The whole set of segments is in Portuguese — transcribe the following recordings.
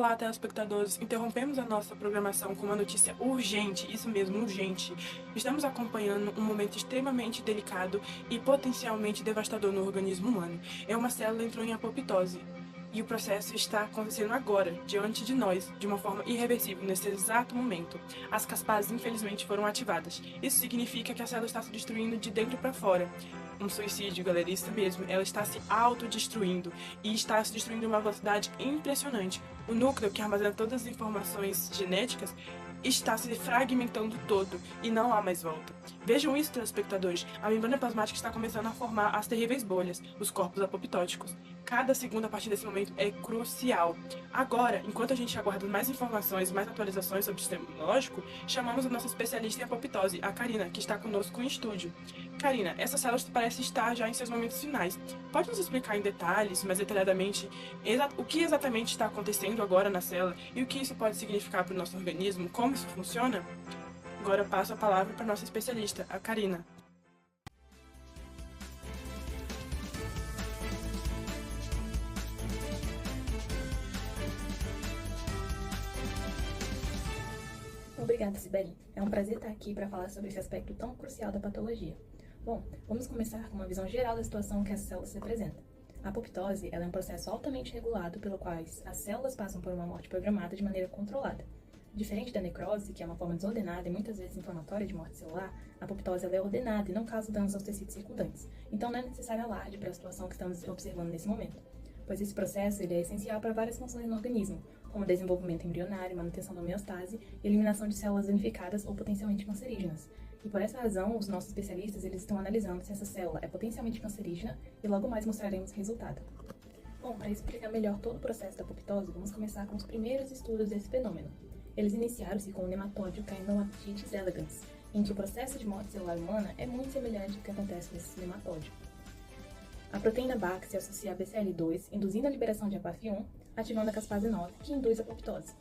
Olá, telespectadores. Interrompemos a nossa programação com uma notícia urgente, isso mesmo, urgente. Estamos acompanhando um momento extremamente delicado e potencialmente devastador no organismo humano. Uma célula entrou em apoptose. E o processo está acontecendo agora, diante de nós, de uma forma irreversível, nesse exato momento. As caspases, infelizmente, foram ativadas. Isso significa que a célula está se destruindo de dentro para fora. Um suicídio, galera, isso mesmo. Ela está se autodestruindo e está se destruindo a uma velocidade impressionante. O núcleo, que armazena todas as informações genéticas, está se fragmentando todo e não há mais volta. Vejam isso, telespectadores. A membrana plasmática está começando a formar as terríveis bolhas, os corpos apoptóticos. Cada segundo a partir desse momento é crucial. Agora, enquanto a gente aguarda mais informações, mais atualizações sobre o sistema imunológico, chamamos a nossa especialista em apoptose, a Karina, que está conosco em estúdio. Karina, essa célula parece estar já em seus momentos finais. Pode nos explicar em detalhes, mais detalhadamente, o que exatamente está acontecendo agora na célula e o que isso pode significar para o nosso organismo, como isso funciona? Agora eu passo a palavra para a nossa especialista, a Karina. Obrigada, Sibeli. É um prazer estar aqui para falar sobre esse aspecto tão crucial da patologia. Bom, vamos começar com uma visão geral da situação que essa célula se apresenta. A apoptose é um processo altamente regulado pelo qual as células passam por uma morte programada de maneira controlada. Diferente da necrose, que é uma forma desordenada e muitas vezes inflamatória de morte celular, a apoptose é ordenada e não causa danos aos tecidos circundantes. Então não é necessário alarde para a situação que estamos observando nesse momento, pois esse processo ele é essencial para várias funções no organismo, como desenvolvimento embrionário, manutenção da homeostase e eliminação de células danificadas ou potencialmente cancerígenas. E por essa razão, os nossos especialistas eles estão analisando se essa célula é potencialmente cancerígena e logo mais mostraremos o resultado. Bom, para explicar melhor todo o processo da apoptose, vamos começar com os primeiros estudos desse fenômeno. Eles iniciaram-se com o nematóide Caenorhabditis elegans, em que o processo de morte celular humana é muito semelhante ao que acontece nesse nematóide. A proteína BAC se associa a BCL2, induzindo a liberação de APAF1, ativando a caspase 9, que induz a apoptose.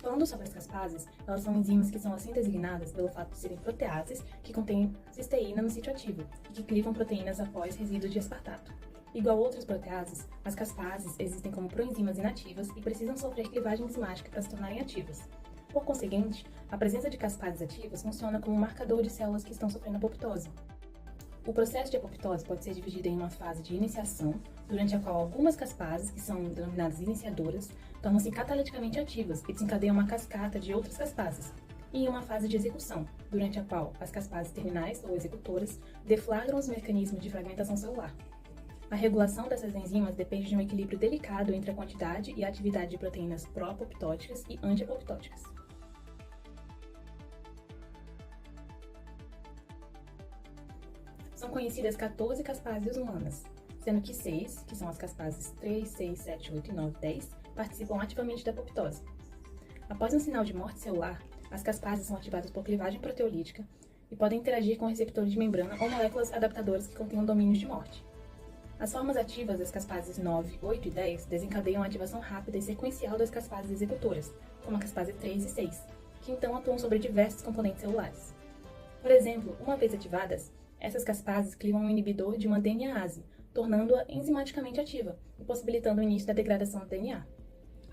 Falando sobre as caspases, elas são enzimas que são assim designadas pelo fato de serem proteases que contêm cisteína no sítio ativo e que clivam proteínas após resíduos de aspartato. Igual outras proteases, as caspases existem como proenzimas inativas e precisam sofrer clivagem enzimática para se tornarem ativas. Por conseguinte, a presença de caspases ativas funciona como um marcador de células que estão sofrendo apoptose. O processo de apoptose pode ser dividido em uma fase de iniciação, durante a qual algumas caspases, que são denominadas iniciadoras, tornam-se cataliticamente ativas e desencadeiam uma cascata de outras caspases, e em uma fase de execução, durante a qual as caspases terminais ou executoras deflagram os mecanismos de fragmentação celular. A regulação dessas enzimas depende de um equilíbrio delicado entre a quantidade e a atividade de proteínas pró-apoptóticas e anti-apoptóticas. São conhecidas 14 caspases humanas, sendo que 6, que são as caspases 3, 6, 7, 8 e 9 e 10, participam ativamente da apoptose. Após um sinal de morte celular, as caspases são ativadas por clivagem proteolítica e podem interagir com receptores de membrana ou moléculas adaptadoras que contenham domínios de morte. As formas ativas das caspases 9, 8 e 10 desencadeiam a ativação rápida e sequencial das caspases executoras, como a caspase 3 e 6, que então atuam sobre diversos componentes celulares. Por exemplo, uma vez ativadas, essas caspases clivam um inibidor de uma DNase, tornando-a enzimaticamente ativa e possibilitando o início da degradação do DNA.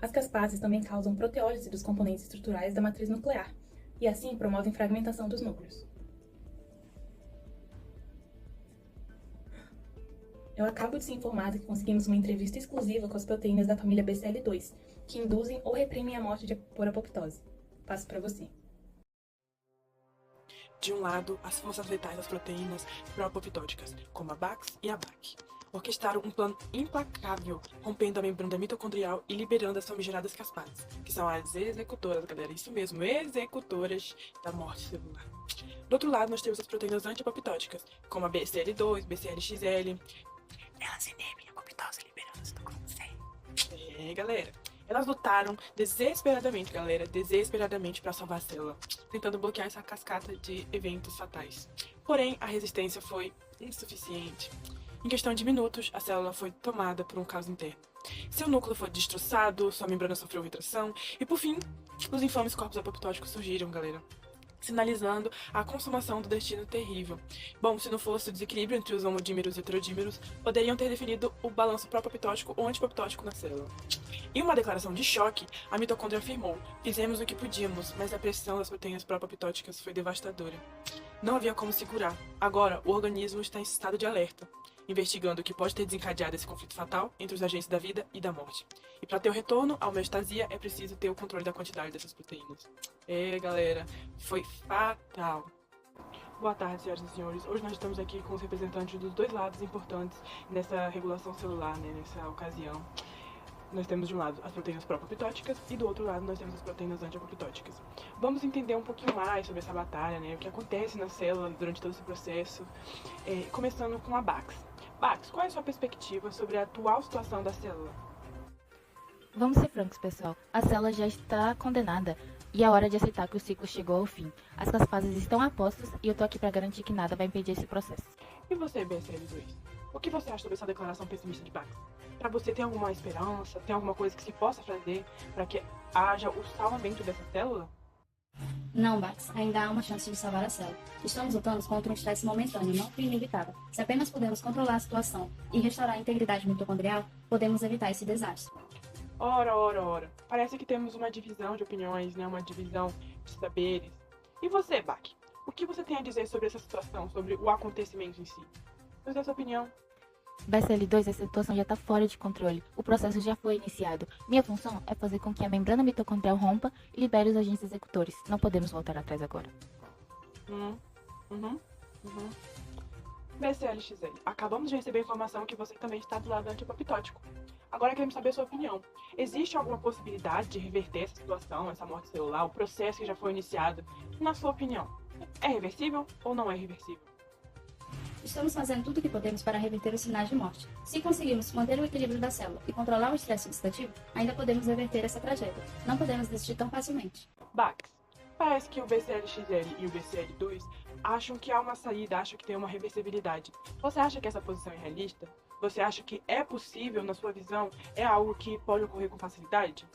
As caspases também causam proteólise dos componentes estruturais da matriz nuclear, e assim promovem fragmentação dos núcleos. Eu acabo de ser informada que conseguimos uma entrevista exclusiva com as proteínas da família BCL2, que induzem ou reprimem a morte por apoptose. Passo para você. De um lado, as forças letais das proteínas pró-apoptóticas, como a BAX e a BAC, orquestraram um plano implacável, rompendo a membrana mitocondrial e liberando as famigeradas caspases, que são as executoras, galera, isso mesmo, executoras da morte celular. Do outro lado, nós temos as proteínas anti-apoptóticas, como a BCL2, BCLXL. Elas inibem a apoptose liberando citocromo C. Galera. Elas lutaram desesperadamente, galera, desesperadamente para salvar a célula, tentando bloquear essa cascata de eventos fatais. Porém, a resistência foi insuficiente. Em questão de minutos, a célula foi tomada por um caos interno. Seu núcleo foi destroçado, sua membrana sofreu retração e, por fim, os infames corpos apoptóticos surgiram, galera, sinalizando a consumação do destino terrível. Bom, se não fosse o desequilíbrio entre os homodímeros e heterodímeros, poderiam ter definido o balanço pró-apoptótico ou antipoptótico na célula. Em uma declaração de choque, a mitocôndria afirmou: fizemos o que podíamos, mas a pressão das proteínas pró-apoptóticas foi devastadora. Não havia como segurar. Agora, o organismo está em estado de alerta, investigando o que pode ter desencadeado esse conflito fatal entre os agentes da vida e da morte. E para ter o retorno à homeostasia, é preciso ter o controle da quantidade dessas proteínas. Galera, foi fatal. Boa tarde, senhoras e senhores. Hoje nós estamos aqui com os representantes dos dois lados importantes nessa regulação celular, nessa ocasião. Nós temos de um lado as proteínas pró-apoptóticas e do outro lado nós temos as proteínas anti-apoptóticas. Vamos entender um pouquinho mais sobre essa batalha, o que acontece na célula durante todo esse processo, começando com a Bax. Bax, qual é a sua perspectiva sobre a atual situação da célula? Vamos ser francos, pessoal. A célula já está condenada e é hora de aceitar que o ciclo chegou ao fim. As caspases estão a postos e eu tô aqui para garantir que nada vai impedir esse processo. E você, BSL2? O que você acha sobre essa declaração pessimista de Bax? Para você, tem alguma esperança? Tem alguma coisa que se possa fazer para que haja o salvamento dessa célula? Não, Bax, ainda há uma chance de salvar a célula. Estamos lutando contra um estresse momentâneo, não inevitável. Se apenas pudermos controlar a situação e restaurar a integridade mitocondrial, podemos evitar esse desastre. Ora. Parece que temos uma divisão de opiniões, uma divisão de saberes. E você, Bach? O que você tem a dizer sobre essa situação, sobre o acontecimento em si? Nos dê sua opinião. BSL2, essa situação já está fora de controle. O processo já foi iniciado. Minha função é fazer com que a membrana mitocondrial rompa e libere os agentes executores. Não podemos voltar atrás agora. BCLXL, acabamos de receber a informação que você também está do lado antiapoptótico. Agora queremos saber a sua opinião. Existe alguma possibilidade de reverter essa situação, essa morte celular, o processo que já foi iniciado? Na sua opinião, é reversível ou não é reversível? Estamos fazendo tudo o que podemos para reverter os sinais de morte. Se conseguirmos manter o equilíbrio da célula e controlar o estresse oxidativo, ainda podemos reverter essa tragédia. Não podemos desistir tão facilmente. Bax, parece que o BCLXL e o BCL2 acham que há uma saída, acham que tem uma reversibilidade. Você acha que essa posição é realista? Você acha que é possível, na sua visão, é algo que pode ocorrer com facilidade?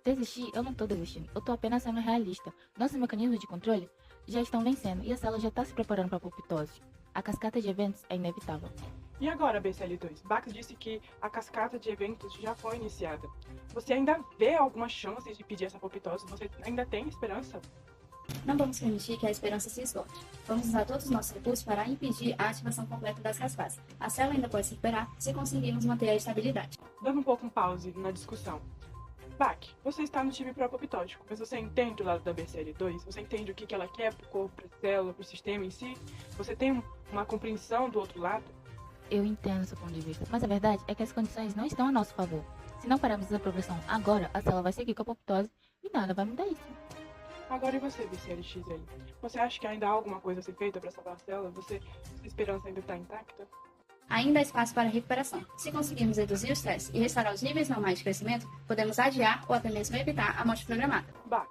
Desistir? Eu não tô desistindo. Eu tô apenas sendo realista. Nossos mecanismos de controle já estão vencendo e a célula já está se preparando para a apoptose. A cascata de eventos é inevitável. E agora, BCL2? Bax disse que a cascata de eventos já foi iniciada. Você ainda vê alguma chance de pedir essa apoptose? Você ainda tem esperança? Não vamos permitir que a esperança se esgote. Vamos usar todos os nossos recursos para impedir a ativação completa das caspases. A célula ainda pode se recuperar se conseguirmos manter a estabilidade. Dando um pouco um pause na discussão. Bach, você está no time pró-apoptótico, mas você entende o lado da BCL2? Você entende o que ela quer para o corpo, para a célula, para o sistema em si? Você tem uma compreensão do outro lado? Eu entendo seu ponto de vista, mas a verdade é que as condições não estão a nosso favor. Se não pararmos a progressão agora, a célula vai seguir com a apoptose e nada vai mudar isso. Agora e você, BCLXL? Você acha que ainda há alguma coisa a ser feita para salvar a célula? Sua esperança ainda está intacta? Ainda há espaço para recuperação. Se conseguirmos reduzir o estresse e restaurar os níveis normais de crescimento, podemos adiar ou até mesmo evitar a morte programada. Bach,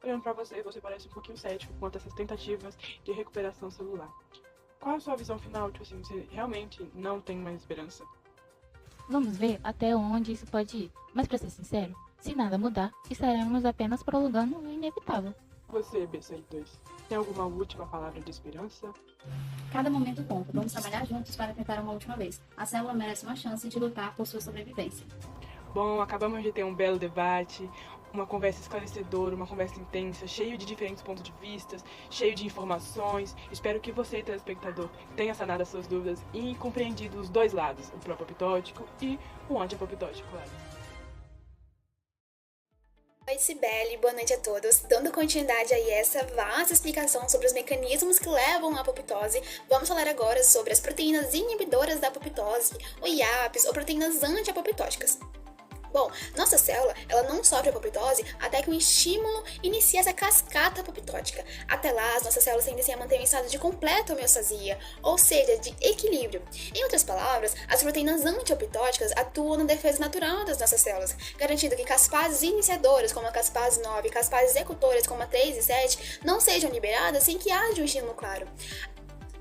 olhando para você, você parece um pouquinho cético quanto a essas tentativas de recuperação celular. Qual é a sua visão final? Você realmente não tem mais esperança? Vamos ver até onde isso pode ir. Mas para ser sincero, se nada mudar, estaremos apenas prolongando o inevitável. Você, BCL2, tem alguma última palavra de esperança? Cada momento conta. Vamos trabalhar juntos para tentar uma última vez. A célula merece uma chance de lutar por sua sobrevivência. Bom, acabamos de ter um belo debate, uma conversa esclarecedora, uma conversa intensa, cheio de diferentes pontos de vista, cheio de informações. Espero que você, telespectador, tenha sanado as suas dúvidas e compreendido os dois lados, o pró-apoptótico e o anti-apoptótico, claro. Oi, Cibele, boa noite a todos. Dando continuidade a essa vasta explicação sobre os mecanismos que levam à apoptose, vamos falar agora sobre as proteínas inibidoras da apoptose, ou IAPs, ou proteínas anti-apoptóticas. Bom, nossa célula, ela não sofre apoptose até que um estímulo inicie essa cascata apoptótica. Até lá, as nossas células tendem a manter um estado de completa homeostasia, ou seja, de equilíbrio. Em outras palavras, as proteínas anti-apoptóticas atuam na defesa natural das nossas células, garantindo que caspases iniciadoras, como a caspase 9, e caspases executoras, como a 3 e 7, não sejam liberadas sem que haja um estímulo claro.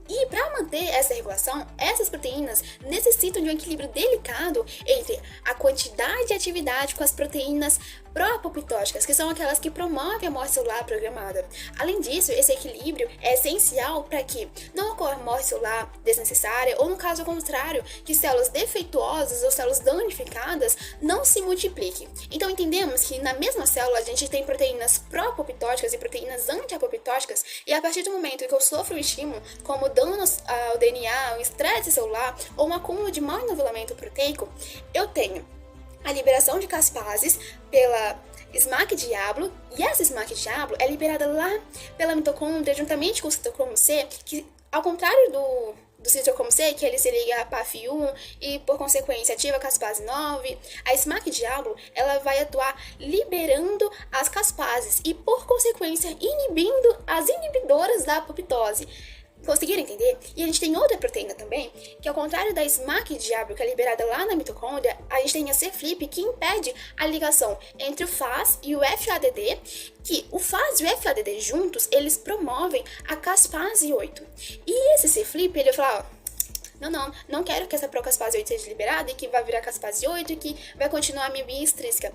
E para manter essa regulação, essas proteínas necessitam de um equilíbrio delicado entre a quantidade de atividade com as proteínas pró-apoptóticas, que são aquelas que promovem a morte celular programada. Além disso, esse equilíbrio é essencial para que não ocorra morte celular desnecessária ou, no caso contrário, que células defeituosas ou células danificadas não se multipliquem. Então, entendemos que na mesma célula a gente tem proteínas pró-apoptóticas e proteínas anti-apoptóticas, e a partir do momento em que eu sofro um estímulo, como danos ao DNA, um estresse celular ou um acúmulo de mau enovelamento proteico, eu tenho a liberação de caspases pela SMAC-diablo, e essa SMAC-diablo é liberada lá pela mitocôndria juntamente com o citocromo C, que, ao contrário do citocromo C, que ele se liga a PAF1 e, por consequência, ativa a caspase 9, a SMAC-diablo ela vai atuar liberando as caspases e, por consequência, inibindo as inibidoras da apoptose. Conseguiram entender? E a gente tem outra proteína também, que ao contrário da SMAC-diablo, que é liberada lá na mitocôndria, a gente tem a C-flip, que impede a ligação entre o FAS e o FADD, que o FAS e o FADD juntos, eles promovem a caspase 8. E esse C-flip, ele vai falar, ó, não quero que essa procaspase 8 seja liberada e que vai virar caspase 8 e que vai continuar a amibia extrínseca.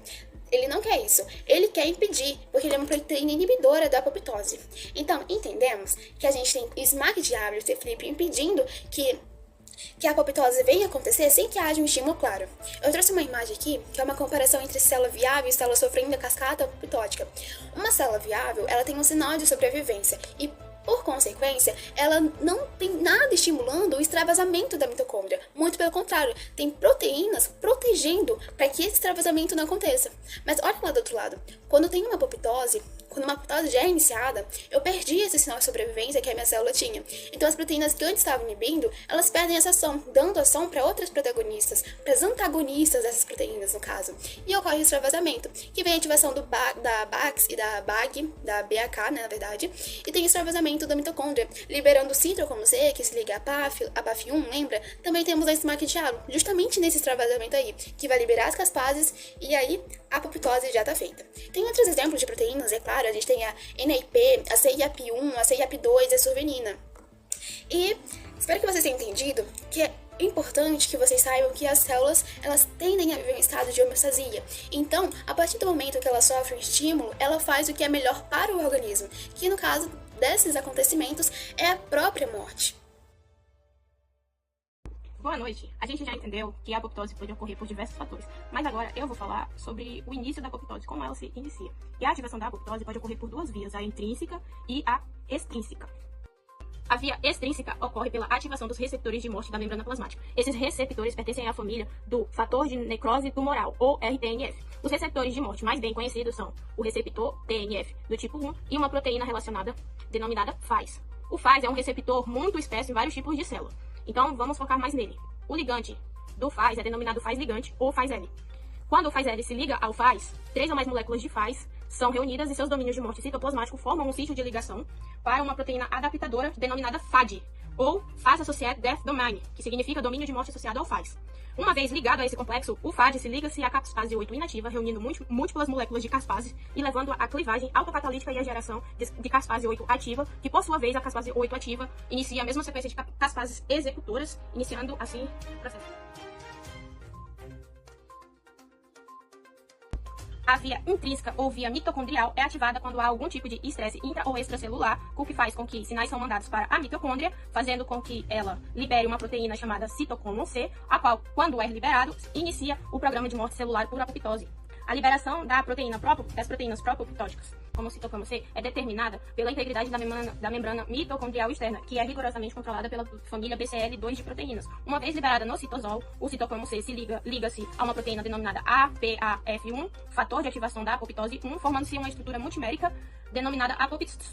Ele não quer isso, ele quer impedir, porque ele é uma proteína inibidora da apoptose. Então, entendemos que a gente tem SMAC-diablo e C-flip impedindo que a apoptose venha acontecer sem que haja um estímulo claro. Eu trouxe uma imagem aqui, que é uma comparação entre célula viável e célula sofrendo a cascata apoptótica. Uma célula viável, ela tem um sinal de sobrevivência e, por consequência, ela não tem nada estimulando o extravasamento da mitocôndria. Muito pelo contrário, tem proteínas protegendo para que esse extravasamento não aconteça. Mas olha lá do outro lado, quando tem uma apoptose, quando uma apoptose já é iniciada, eu perdi esse sinal de sobrevivência que a minha célula tinha. Então as proteínas que antes estavam inibindo, elas perdem essa ação, dando ação para outras protagonistas, para as antagonistas dessas proteínas, no caso. E ocorre o extravasamento, que vem a ativação da BAX e da BAG, da BAK, né, na verdade, e tem extravasamento da mitocôndria, liberando o citocromo C, que se liga a PAF1, lembra? Também temos a SMAC-diablo, justamente nesse extravasamento aí, que vai liberar as caspases, e aí a apoptose já está feita. Tem outros exemplos de proteínas, é claro, a gente tem a NAP, a CIAP1, a CIAP2 e a sorvenina. E espero que vocês tenham entendido que é importante que vocês saibam que as células, elas tendem a viver em estado de homeostasia. Então, a partir do momento que ela sofre um estímulo, ela faz o que é melhor para o organismo, que no caso desses acontecimentos é a própria morte. Boa noite. A gente já entendeu que a apoptose pode ocorrer por diversos fatores, mas agora eu vou falar sobre o início da apoptose, como ela se inicia. E a ativação da apoptose pode ocorrer por duas vias, a intrínseca e a extrínseca. A via extrínseca ocorre pela ativação dos receptores de morte da membrana plasmática. Esses receptores pertencem à família do fator de necrose tumoral, ou RTNF. Os receptores de morte mais bem conhecidos são o receptor TNF do tipo 1 e uma proteína relacionada denominada FAS. O FAS é um receptor muito expresso em vários tipos de célula. Então, vamos focar mais nele. O ligante do FAS é denominado FAS ligante ou FAS-L. Quando o FAS-L se liga ao FAS, 3 ou mais moléculas de FAS são reunidas e seus domínios de morte citoplasmático formam um sítio de ligação para uma proteína adaptadora denominada FAD, ou Phase Associated Death Domain, que significa domínio de morte associado ao FAS. Uma vez ligado a esse complexo, o FAD se liga-se à caspase 8 inativa, reunindo múltiplas moléculas de caspase e levando à clivagem autocatalítica e à geração de caspase 8 ativa, que por sua vez a caspase 8 ativa inicia a mesma sequência de caspases executoras, iniciando assim o processo. A via intrínseca ou via mitocondrial é ativada quando há algum tipo de estresse intra ou extracelular, o que faz com que sinais são mandados para a mitocôndria, fazendo com que ela libere uma proteína chamada citocromo C, a qual, quando é liberado, inicia o programa de morte celular por apoptose. A liberação das proteínas pró-apoptóticas, como o citocromo C, é determinada pela integridade da membrana mitocondrial externa, que é rigorosamente controlada pela família BCL2 de proteínas. Uma vez liberada no citosol, o citocromo C liga-se a uma proteína denominada APAF1, fator de ativação da apoptose 1, formando-se uma estrutura multimérica denominada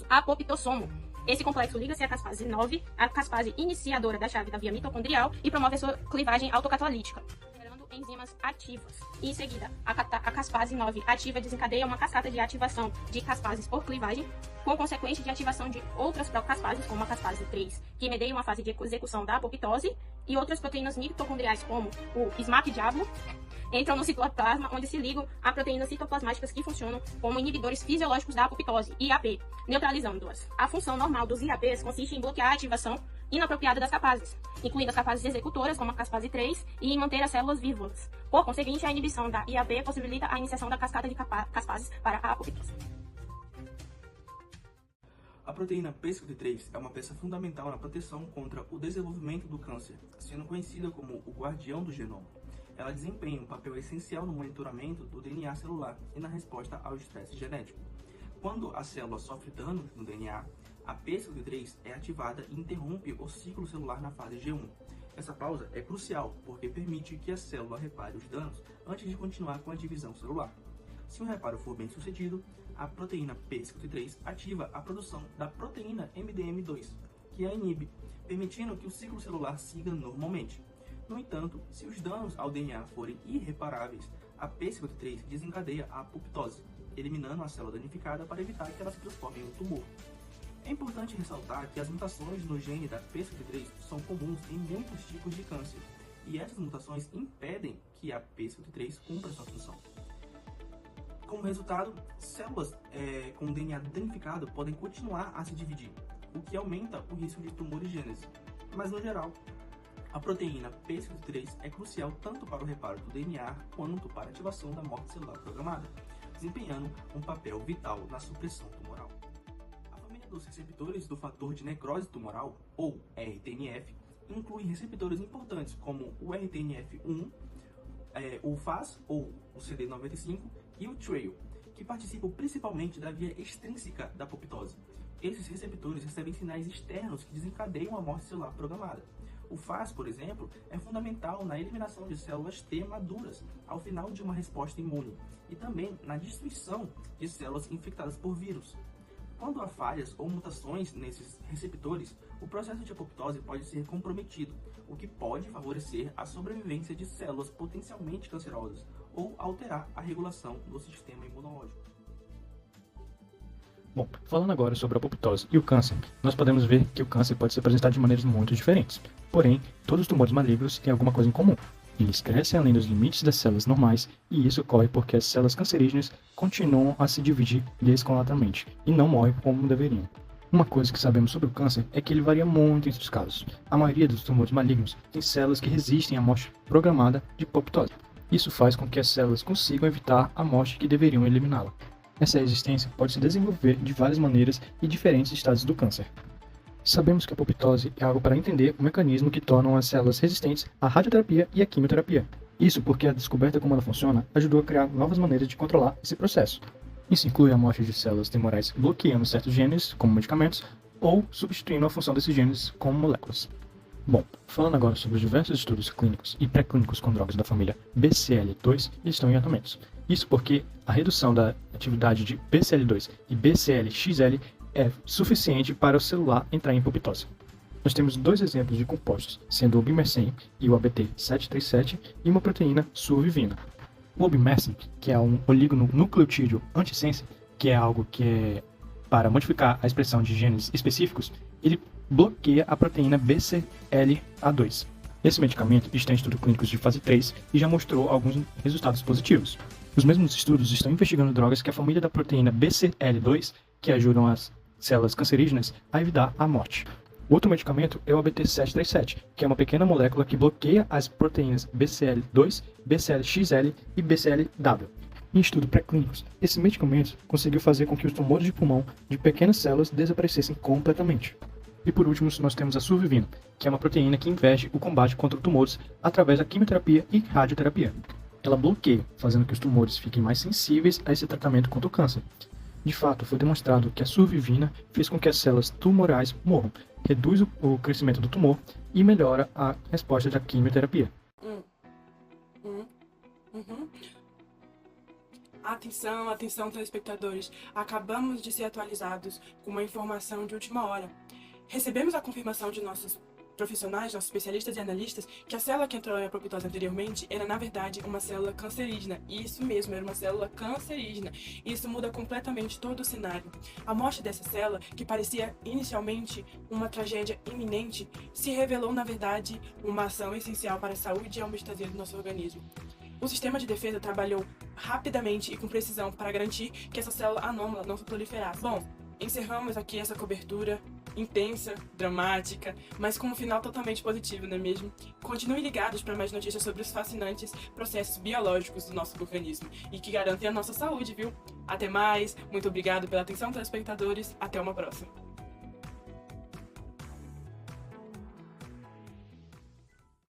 apoptossomo. Esse complexo liga-se à caspase 9, a caspase iniciadora da chave da via mitocondrial, e promove a sua clivagem autocatalítica, enzimas ativas. E em seguida, a caspase 9 ativa desencadeia uma cascata de ativação de caspases por clivagem, com consequência de ativação de outras caspases, como a caspase 3, que medeia uma fase de execução da apoptose, e outras proteínas mitocondriais, como o SMAC-diablo, entram no citoplasma, onde se ligam a proteínas citoplasmáticas que funcionam como inibidores fisiológicos da apoptose, IAP, neutralizando-as. A função normal dos IAPs consiste em bloquear a ativação inapropriada das capazes, incluindo as capazes executoras, como a caspase 3, e em manter as células vivas. Por conseguinte, a inibição da IAB possibilita a iniciação da cascata de caspases para a apoptose. A proteína p53 é uma peça fundamental na proteção contra o desenvolvimento do câncer, sendo conhecida como o guardião do genoma. Ela desempenha um papel essencial no monitoramento do DNA celular e na resposta ao estresse genético. Quando a célula sofre dano no DNA, a p53 é ativada e interrompe o ciclo celular na fase G1. Essa pausa é crucial porque permite que a célula repare os danos antes de continuar com a divisão celular. Se o reparo for bem sucedido, a proteína p53 ativa a produção da proteína MDM2, que a inibe, permitindo que o ciclo celular siga normalmente. No entanto, se os danos ao DNA forem irreparáveis, a p53 desencadeia a apoptose, eliminando a célula danificada para evitar que ela se transforme em um tumor. É importante ressaltar que as mutações no gene da p53 são comuns em muitos tipos de câncer, e essas mutações impedem que a p53 cumpra sua função. Como resultado, células com DNA danificado podem continuar a se dividir, o que aumenta o risco de tumorigênese. Mas, no geral, a proteína p53 é crucial tanto para o reparo do DNA quanto para a ativação da morte celular programada, desempenhando um papel vital na supressão tumoral. A família dos receptores do fator de necrose tumoral, ou RTNF, inclui receptores importantes como o RTNF1, o FAS, ou o CD95, e o TRAIL, que participam principalmente da via extrínseca da apoptose. Esses receptores recebem sinais externos que desencadeiam a morte celular programada. O FAS, por exemplo, é fundamental na eliminação de células T maduras ao final de uma resposta imune e também na destruição de células infectadas por vírus. Quando há falhas ou mutações nesses receptores, o processo de apoptose pode ser comprometido, o que pode favorecer a sobrevivência de células potencialmente cancerosas ou alterar a regulação do sistema imunológico. Bom, falando agora sobre a apoptose e o câncer, nós podemos ver que o câncer pode se apresentar de maneiras muito diferentes. Porém, todos os tumores malignos têm alguma coisa em comum. Eles crescem além dos limites das células normais, e isso ocorre porque as células cancerígenas continuam a se dividir descontroladamente e não morrem como deveriam. Uma coisa que sabemos sobre o câncer é que ele varia muito entre os casos. A maioria dos tumores malignos tem células que resistem à morte programada de apoptose. Isso faz com que as células consigam evitar a morte que deveriam eliminá-la. Essa resistência pode se desenvolver de várias maneiras e diferentes estados do câncer. Sabemos que a apoptose é algo para entender o mecanismo que tornam as células resistentes à radioterapia e à quimioterapia. Isso porque a descoberta como ela funciona ajudou a criar novas maneiras de controlar esse processo. Isso inclui a morte de células tumorais bloqueando certos genes, como medicamentos, ou substituindo a função desses genes como moléculas. Bom, falando agora sobre os diversos estudos clínicos e pré-clínicos com drogas da família BCL2, estão em andamento. Isso porque a redução da atividade de BCL2 e BCL-XL é suficiente para o celular entrar em apoptose. Nós temos dois exemplos de compostos, sendo o bimersen e o ABT737 e uma proteína survivina. O bimersen, que é um oligonucleotídeo antissense, que é algo que é para modificar a expressão de genes específicos, ele bloqueia a proteína BCL-A2. Esse medicamento está em estudos clínicos de fase 3 e já mostrou alguns resultados positivos. Os mesmos estudos estão investigando drogas que a família da proteína BCL2, que ajudam as células cancerígenas a evitar a morte. O outro medicamento é o ABT737, que é uma pequena molécula que bloqueia as proteínas BCL2, BCL-XL e BCL-W. Em estudos pré-clínicos, esse medicamento conseguiu fazer com que os tumores de pulmão de pequenas células desaparecessem completamente. E por último, nós temos a survivina, que é uma proteína que investe o combate contra tumores através da quimioterapia e radioterapia. Ela bloqueia, fazendo que os tumores fiquem mais sensíveis a esse tratamento contra o câncer. De fato, foi demonstrado que a survivina fez com que as células tumorais morram, reduz o crescimento do tumor e melhora a resposta da quimioterapia. Atenção, atenção, telespectadores. Acabamos de ser atualizados com uma informação de última hora. Recebemos a confirmação de nossos profissionais, nossos especialistas e analistas, que a célula que entrou em apoptose anteriormente era, na verdade, uma célula cancerígena. Isso mesmo, era uma célula cancerígena. Isso muda completamente todo o cenário. A morte dessa célula, que parecia inicialmente uma tragédia iminente, se revelou, na verdade, uma ação essencial para a saúde e a homeostasia do nosso organismo. O sistema de defesa trabalhou rapidamente e com precisão para garantir que essa célula anômala não se proliferasse. Bom, encerramos aqui essa cobertura intensa, dramática, mas com um final totalmente positivo, não é mesmo? Continuem ligados para mais notícias sobre os fascinantes processos biológicos do nosso organismo e que garantem a nossa saúde, viu? Até mais, muito obrigado pela atenção, telespectadores, até uma próxima.